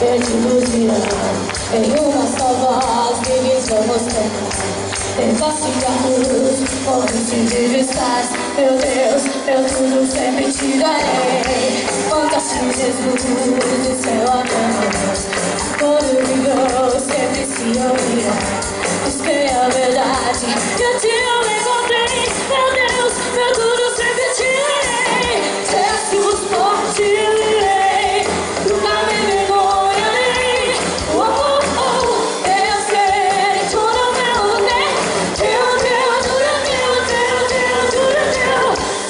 iludirá. Em uma só voz, ninguém vamos cantar. Enfastiados, convite de vistas. Meu Deus, eu tudo sempre te darei. Contaste Jesus do céu a terra. Quando brilhou, sempre se ouvirá. Busquei a verdade, eu te encontrei. Meu Deus, meu tudo sempre te darei. Jesus forte eu irei, nunca me vergonharei. Oh, oh, oh, eu sei, tudo meu Deus.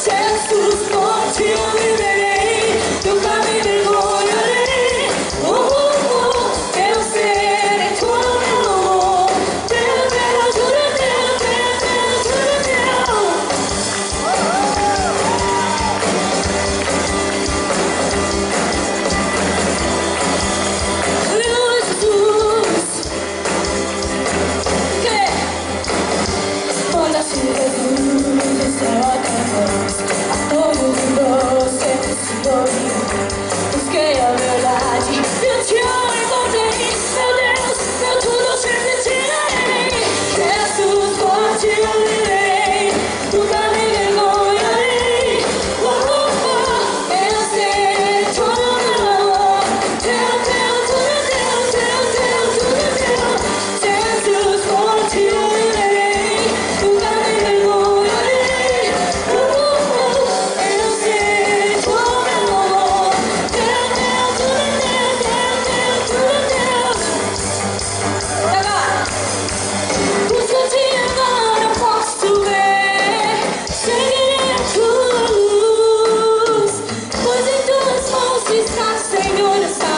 Jesus forte eu irei, nunca me vergonharei. Oh, oh, oh, eu sei, tudo meu amor. Busquei a verdade, eu te encontrei. Meu Deus, meu tudo sempre te darei. Jesus forte eu irei, nunca me vergonharei. Oh, oh, oh, eu sei, tudo meu amor. Teu, tudo teu. Jesus forte eu irei, nunca me vergonharei. Oh, oh, oh, eu sei, tudo meu amor. Teu, tudo teu. Agora! Busco-te agora, posso ver. Seguirei a tua luz, pois em tuas mãos está, Senhor, essa